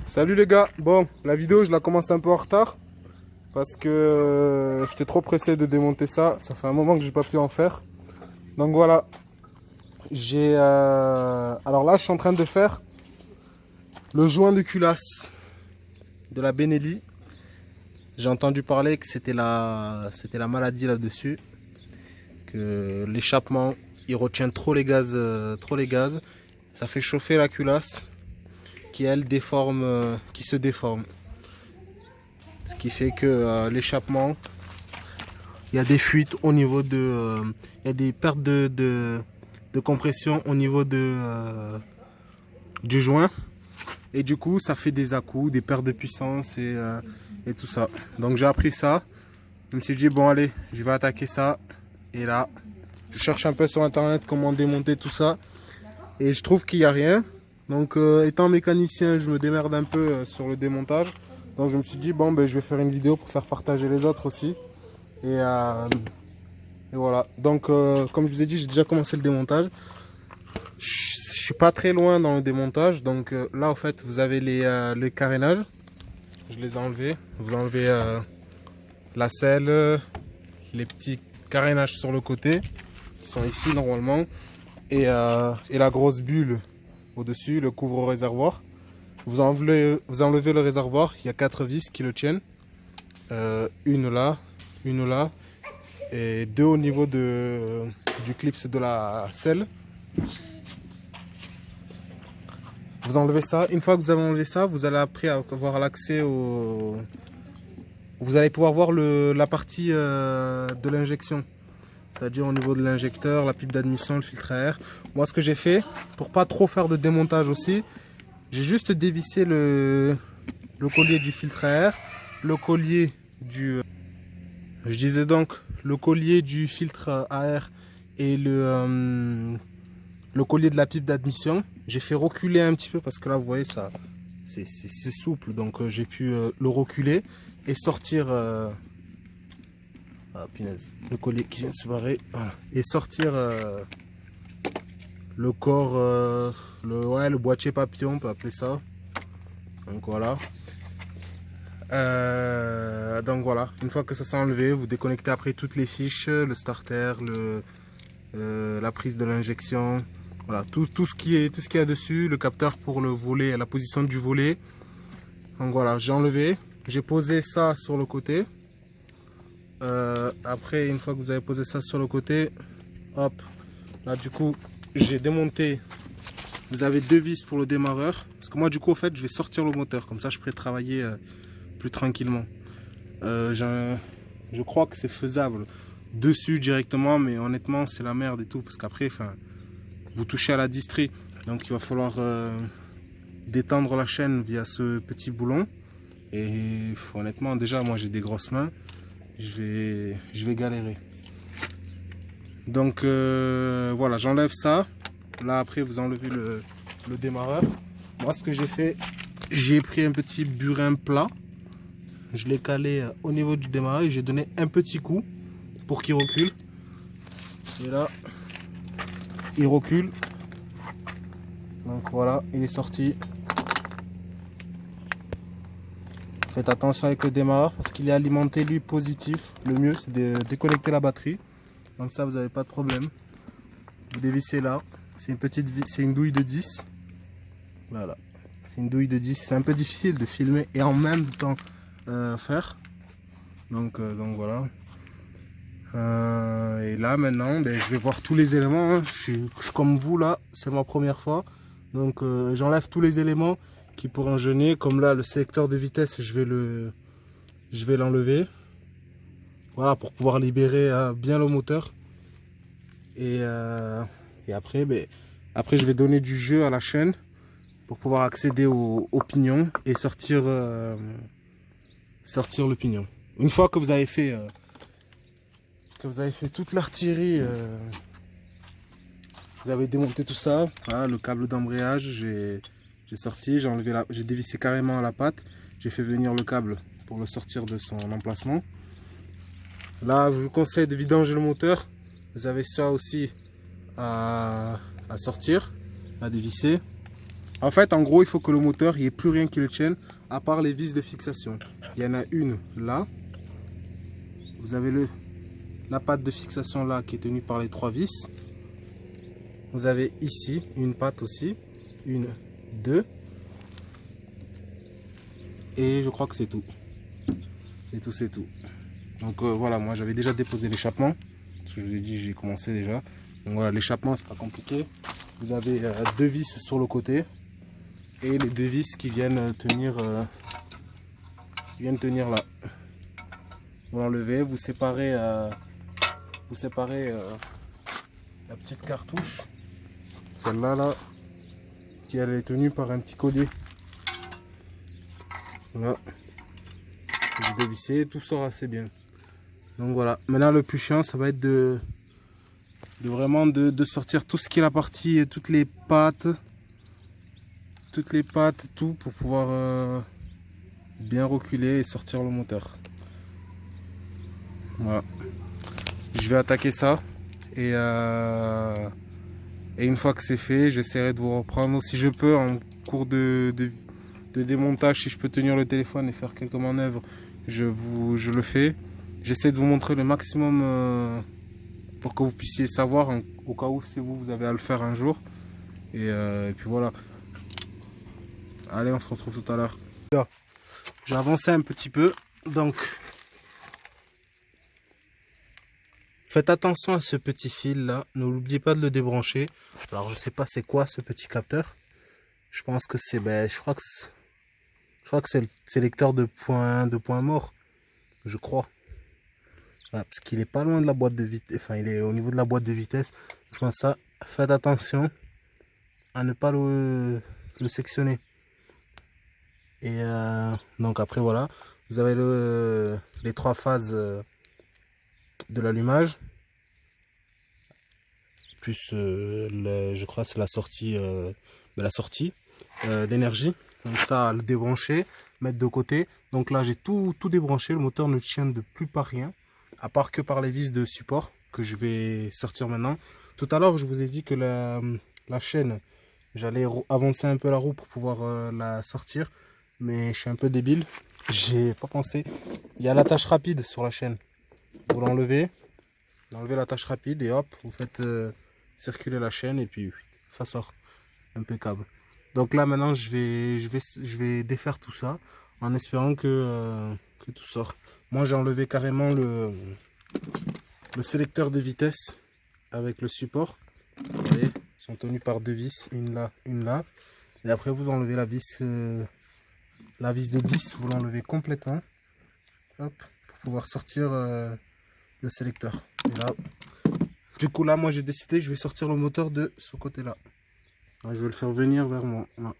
Salut les gars, bon la vidéo je la commence un peu en retard parce que j'étais trop pressé de démonter ça, ça fait un moment que j'ai pas pu en faire. Donc voilà, alors là je suis en train de faire le joint de culasse de la Benelli. J'ai entendu parler que c'était la maladie là-dessus, que l'échappement il retient trop les gaz, ça fait chauffer la culasse qui elle déforme, qui se déforme. Ce qui fait que l'échappement, il y a des fuites au niveau de... il y a des pertes de compression au niveau du joint. Et du coup, ça fait des à-coups, des pertes de puissance et tout ça. Donc j'ai appris ça. Je me suis dit, bon allez, je vais attaquer ça. Et là, je cherche un peu sur internet comment démonter tout ça. Et je trouve qu'il n'y a rien. Donc étant mécanicien, je me démerde un peu sur le démontage. Donc je me suis dit, bon ben je vais faire une vidéo pour faire partager les autres aussi. Et voilà. Donc comme je vous ai dit, j'ai déjà commencé le démontage. Je suis pas très loin dans le démontage. Donc là en fait, vous avez les carénages. Je les ai enlevés. Vous enlevez la selle, les petits carénages sur le côté, qui sont ici normalement. Et la grosse bulle au-dessus, le couvre-réservoir. Vous enlevez le réservoir, il y a 4 vis qui le tiennent. Une là et 2 au niveau du clips de la selle. Vous enlevez ça. Une fois que vous avez enlevé ça, vous allez après avoir l'accès au... Vous allez pouvoir voir la partie de l'injection. C'est-à-dire au niveau de l'injecteur, la pipe d'admission, le filtre à air. Moi ce que j'ai fait, pour pas trop faire de démontage aussi, j'ai juste dévissé le collier du filtre à air, le collier du... je disais donc le collier du filtre à air et le collier de la pipe d'admission. J'ai fait reculer un petit peu parce que là vous voyez ça, c'est souple, donc j'ai pu le reculer et sortir... ah punaise, le collier qui vient de se barrer. Voilà. Et sortir le corps, le boîtier papillon, on peut appeler ça. Donc voilà. Une fois que ça s'est enlevé, vous déconnectez après toutes les fiches, le starter, la prise de l'injection, voilà, tout ce qui est dessus, le capteur pour le volet, la position du volet. Donc voilà, j'ai enlevé, j'ai posé ça sur le côté. Après, une fois que vous avez posé ça sur le côté, hop, là du coup j'ai démonté. Vous avez 2 vis pour le démarreur, parce que moi du coup au fait je vais sortir le moteur, comme ça je pourrai travailler plus tranquillement. Je crois que c'est faisable dessus directement, mais honnêtement c'est la merde et tout, parce qu'après vous touchez à la distrie, donc il va falloir détendre la chaîne via ce petit boulon. Et honnêtement déjà moi j'ai des grosses mains, je vais galérer. Donc voilà, j'enlève ça. Là après vous enlevez le démarreur. Moi ce que j'ai fait, j'ai pris un petit burin plat, je l'ai calé au niveau du démarreur et j'ai donné un petit coup pour qu'il recule. Et là il recule, donc voilà, il est sorti. Faites attention avec le démarreur parce qu'il est alimenté lui positif. Le mieux c'est de déconnecter la batterie, donc ça vous n'avez pas de problème. Vous dévissez là, c'est une petite vis, c'est une douille de 10. Voilà, c'est une douille de 10, c'est un peu difficile de filmer et en même temps faire. Donc voilà. Et là maintenant, je vais voir tous les éléments. Hein. Je suis comme vous là, c'est ma première fois. Donc j'enlève tous les éléments qui pourraient gêner. Comme là, le sélecteur de vitesse, je vais l'enlever. Voilà, pour pouvoir libérer bien le moteur. Et après, après, je vais donner du jeu à la chaîne pour pouvoir accéder au pignon et sortir le pignon. Une fois que vous avez fait toute l'artillerie, vous avez démonté tout ça. Voilà, le câble d'embrayage, j'ai sorti, j'ai dévissé carrément la patte. J'ai fait venir le câble pour le sortir de son emplacement. Là, je vous conseille de vidanger le moteur. Vous avez ça aussi à sortir, à dévisser. En fait, en gros, il faut que le moteur, il n'y ait plus rien qui le tienne, à part les vis de fixation. Il y en a une là. Vous avez la patte de fixation là qui est tenue par les 3 vis. Vous avez ici une patte aussi. Une, deux. Et je crois que c'est tout. C'est tout, c'est tout. Donc voilà, moi j'avais déjà déposé l'échappement. Parce que je vous ai dit, j'ai commencé déjà. Donc voilà, l'échappement, c'est pas compliqué. Vous avez 2 vis sur le côté. Et les 2 vis qui viennent tenir là. Vous l'enlevez, vous séparez la petite cartouche, celle-là là, qui elle est tenue par un petit collier. Voilà, vous dévissez, tout sort assez bien. Donc voilà, maintenant le plus chiant, ça va être de vraiment de sortir tout ce qui est la partie, toutes les pattes, tout pour pouvoir bien reculer et sortir le moteur. Voilà, je vais attaquer ça et une fois que c'est fait, j'essaierai de vous reprendre si je peux en cours de démontage. Si je peux tenir le téléphone et faire quelques manœuvres, je le fais. J'essaie de vous montrer le maximum pour que vous puissiez savoir au cas où c'est vous avez à le faire un jour. Et puis voilà. Allez, on se retrouve tout à l'heure. J'ai avancé un petit peu, donc faites attention à ce petit fil là, n'oubliez pas de le débrancher. Alors je sais pas c'est quoi ce petit capteur. Je pense que c'est, je crois que c'est le sélecteur de points morts, je crois. Voilà, parce qu'il est pas loin de la boîte de vitesse, enfin il est au niveau de la boîte de vitesse. Je pense ça, faites attention à ne pas le sectionner. Et donc après voilà, vous avez les 3 phases de l'allumage, plus je crois c'est la sortie d'énergie. Donc ça, le débrancher, mettre de côté. Donc là j'ai tout débranché, le moteur ne tient de plus par rien, à part que par les vis de support que je vais sortir maintenant. Tout à l'heure je vous ai dit que la chaîne, j'allais avancer un peu la roue pour pouvoir la sortir, mais je suis un peu débile, j'ai pas pensé. Il y a l'attache rapide sur la chaîne, vous l'enlevez, l'attache rapide et hop, vous faites circuler la chaîne et puis ça sort, impeccable. Donc là maintenant je vais défaire tout ça en espérant que tout sort. Moi j'ai enlevé carrément le sélecteur de vitesse avec le support. Vous voyez, ils sont tenus par 2 vis, une là, une là. Et après vous enlevez la vis de 10, vous l'enlevez complètement. Hop, pour pouvoir sortir le sélecteur. Et là, du coup là moi j'ai décidé, je vais sortir le moteur de ce côté là. Alors, je vais le faire venir vers moi. Voilà.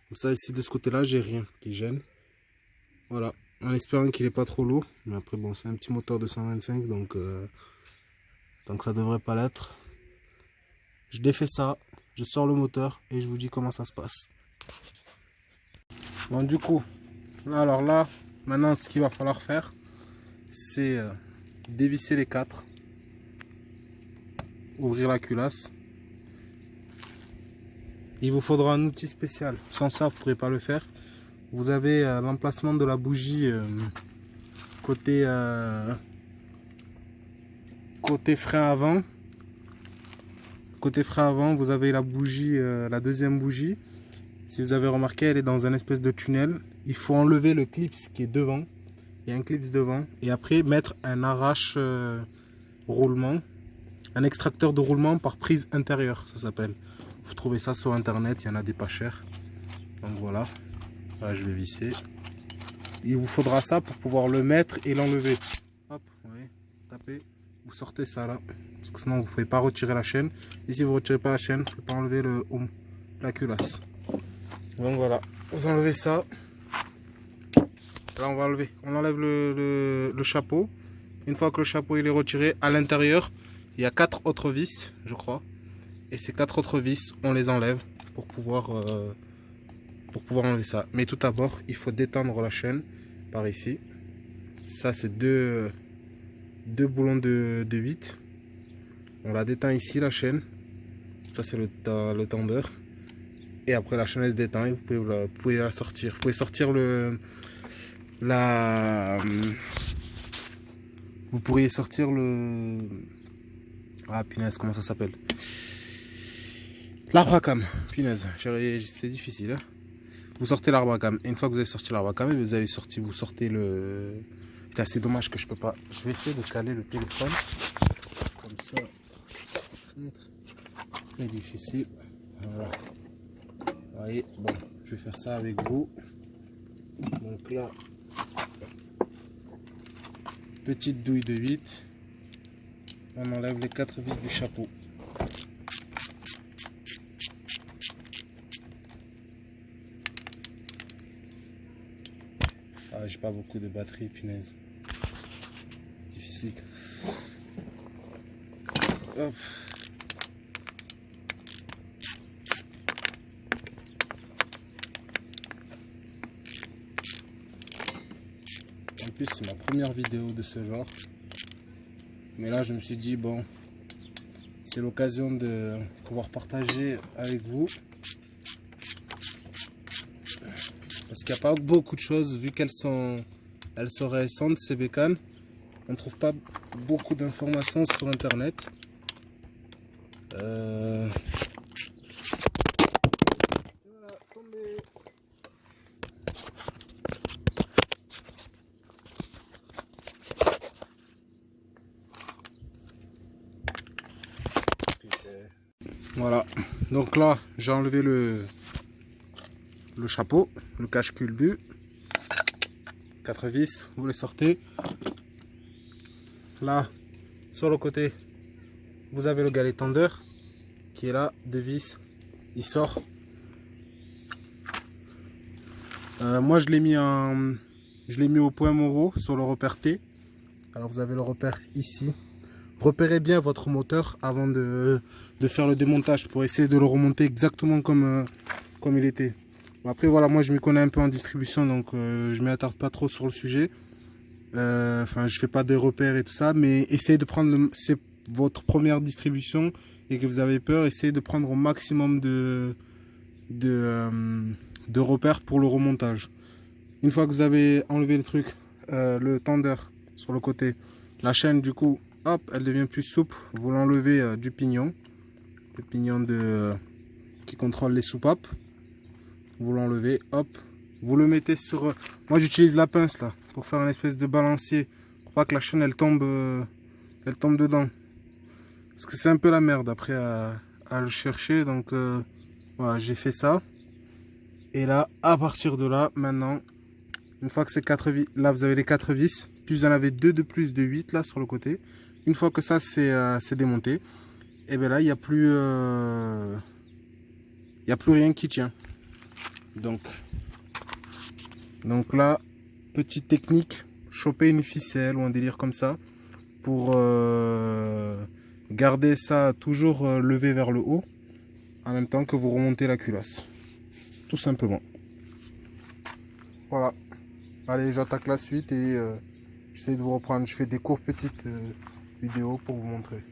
Comme ça ici de ce côté là j'ai rien qui gêne. Voilà, en espérant qu'il n'est pas trop lourd. Mais après bon, c'est un petit moteur de 125, donc ça devrait pas l'être. Je défais ça, je sors le moteur et je vous dis comment ça se passe. Bon du coup, alors là, maintenant ce qu'il va falloir faire, c'est dévisser les 4, ouvrir la culasse. Il vous faudra un outil spécial, sans ça vous ne pourrez pas le faire. Vous avez l'emplacement de la bougie côté frein avant. Côté frein avant, vous avez la bougie, la deuxième bougie. Si vous avez remarqué, elle est dans un espèce de tunnel. Il faut enlever le clip qui est devant. Il y a un clip devant. Et après, mettre un arrache roulement. Un extracteur de roulement par prise intérieure, ça s'appelle. Vous trouvez ça sur internet, il y en a des pas chers. Donc voilà. Voilà, je vais visser. Il vous faudra ça pour pouvoir le mettre et l'enlever. Hop, vous voyez, tapez. Vous sortez ça là. Parce que sinon, vous ne pouvez pas retirer la chaîne. Et si vous ne retirez pas la chaîne, vous ne pouvez pas enlever la culasse. Donc voilà, vous enlevez ça. Là on enlève le chapeau. Une fois que le chapeau il est retiré, à l'intérieur il y a 4 autres vis, je crois. Et ces 4 autres vis, on les enlève pour pouvoir enlever ça. Mais tout d'abord, il faut détendre la chaîne par ici. Ça c'est deux boulons de 8. On la détend ici la chaîne. Ça c'est le tendeur. Et après la chaîne elle se détend et vous pouvez la sortir. Vous pouvez sortir vous pourriez sortir le... Ah punaise, comment ça s'appelle? L'arbre à cam. Punaise, c'est difficile. Hein, vous sortez l'arbre à cam. Et une fois que vous avez sorti l'arbre à cam, vous sortez le... Putain, c'est dommage que je peux pas. Je vais essayer de caler le téléphone. Comme ça. C'est difficile. Voilà. Vous voyez, bon, je vais faire ça avec vous. Donc là, petite douille de 8. On enlève les 4 vis du chapeau. Ah, j'ai pas beaucoup de batterie, punaise. C'est difficile. Hop. En plus, c'est ma première vidéo de ce genre. Mais là, je me suis dit, bon, c'est l'occasion de pouvoir partager avec vous. Parce qu'il n'y a pas beaucoup de choses, vu elles sont récentes, ces bécanes. On ne trouve pas beaucoup d'informations sur Internet. Voilà, donc là j'ai enlevé le chapeau, le cache-culbut, 4 vis, vous les sortez. Là, sur le côté, vous avez le galet tendeur qui est là, 2 vis, il sort. Moi je l'ai mis au point Moreau sur le repère T. Alors vous avez le repère ici. Repérez bien votre moteur avant de faire le démontage pour essayer de le remonter exactement comme il était. Après voilà, moi je m'y connais un peu en distribution, donc je m'y attarde pas trop sur le sujet. Enfin, je fais pas des repères et tout ça, mais essayez de prendre c'est votre première distribution et que vous avez peur, essayez de prendre au maximum de repères pour le remontage. Une fois que vous avez enlevé le truc, le tendeur sur le côté, la chaîne du coup, hop, elle devient plus souple. Vous l'enlevez du pignon, le pignon qui contrôle les soupapes. Vous l'enlevez, hop, vous le mettez sur... Moi j'utilise la pince là pour faire une espèce de balancier pour pas que la chaîne elle tombe dedans, parce que c'est un peu la merde après à le chercher. Donc voilà, j'ai fait ça. Et là, à partir de là, maintenant, une fois que c'est 4 vis, là vous avez les 4 vis, puis vous en avez 2 de plus de 8 là sur le côté. Une fois que ça c'est démonté, et bien là il n'y a plus rien qui tient. Donc là, petite technique, choper une ficelle ou un délire comme ça pour garder ça toujours levé vers le haut en même temps que vous remontez la culasse, tout simplement. Voilà, allez, j'attaque la suite et j'essaie de vous reprendre. Je fais des courtes petites vidéos pour vous montrer.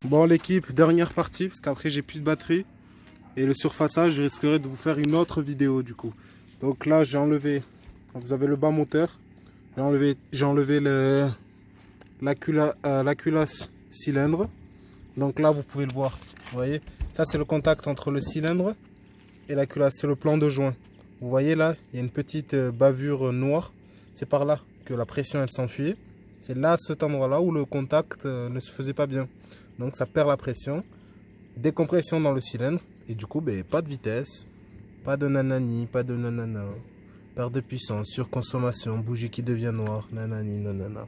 Bon l'équipe, dernière partie parce qu'après j'ai plus de batterie et le surfaçage, je risquerais de vous faire une autre vidéo du coup. Donc là j'ai enlevé, vous avez le bas moteur, j'ai enlevé la culasse cylindre. Donc là vous pouvez le voir, vous voyez, ça c'est le contact entre le cylindre et la culasse, c'est le plan de joint. Vous voyez là, il y a une petite bavure noire, c'est par là que la pression elle s'enfuit. C'est là, à cet endroit là où le contact ne se faisait pas bien. Donc ça perd la pression, décompression dans le cylindre et du coup ben, pas de vitesse, pas de nanani, pas de nanana, perte de puissance, surconsommation, bougie qui devient noire, nanani nanana.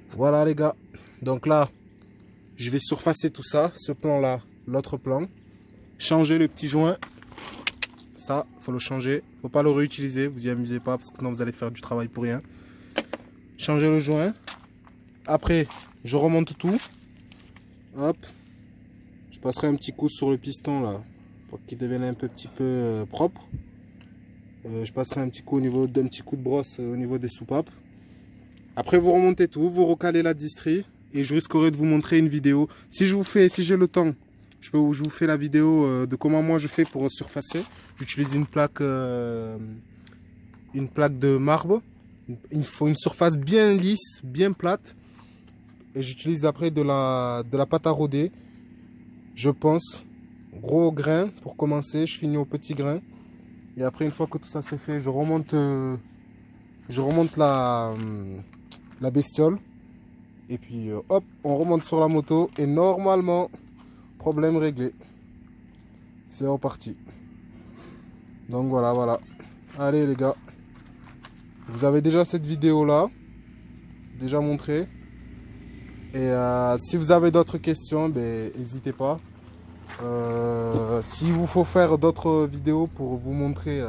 Voilà les gars, donc là je vais surfacer tout ça, ce plan là, l'autre plan, changer le petit joint, ça faut le changer, faut pas le réutiliser, vous y amusez pas parce que sinon vous allez faire du travail pour rien. Changer le joint, après je remonte tout. Hop, je passerai un petit coup sur le piston là pour qu'il devienne un petit peu propre. Je passerai un petit coup d'un petit coup de brosse au niveau des soupapes. Après vous remontez tout, vous recalez la distrie et je risquerai de vous montrer une vidéo. Si j'ai le temps, je vous fais la vidéo de comment moi je fais pour surfacer. J'utilise une plaque de marbre. Il faut une surface bien lisse, bien plate. Et j'utilise après de la pâte à rôder. Je pense, gros grain pour commencer. Je finis au petit grain. Et après, une fois que tout ça c'est fait, je remonte la bestiole. Et puis hop, on remonte sur la moto. Et normalement, problème réglé. C'est reparti. Donc voilà. Allez les gars. Vous avez déjà cette vidéo là. Déjà montrée. Et si vous avez d'autres questions, ben, n'hésitez pas. S'il vous faut faire d'autres vidéos pour vous montrer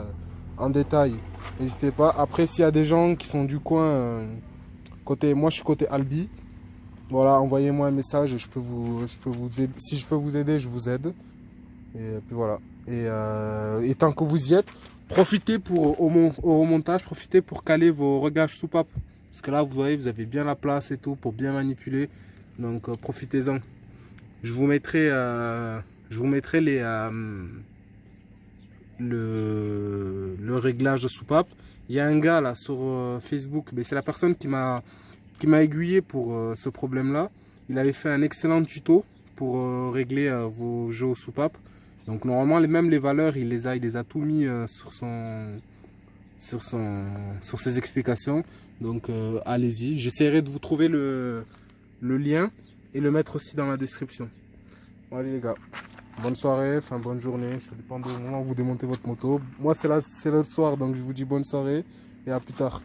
en détail, n'hésitez pas. Après, s'il y a des gens qui sont du coin, moi je suis côté Albi, voilà, envoyez-moi un message et je peux vous aider. Si je peux vous aider, je vous aide. Et puis voilà. Et tant que vous y êtes, profitez au montage, profitez pour caler vos réglages soupape. Parce que là, vous voyez, vous avez bien la place et tout pour bien manipuler. Donc, profitez-en. Je vous mettrai le réglage de soupape. Il y a un gars là sur Facebook, mais c'est la personne qui m'a aiguillé pour ce problème-là. Il avait fait un excellent tuto pour régler vos jeux aux soupapes. Donc, normalement, même les valeurs, il les a tout mis sur ses explications. Donc allez-y, j'essaierai de vous trouver le lien et le mettre aussi dans la description. Bon, allez les gars, bonne soirée, enfin bonne journée, ça dépend du moment où vous démontez votre moto. Moi c'est le soir, donc je vous dis bonne soirée et à plus tard.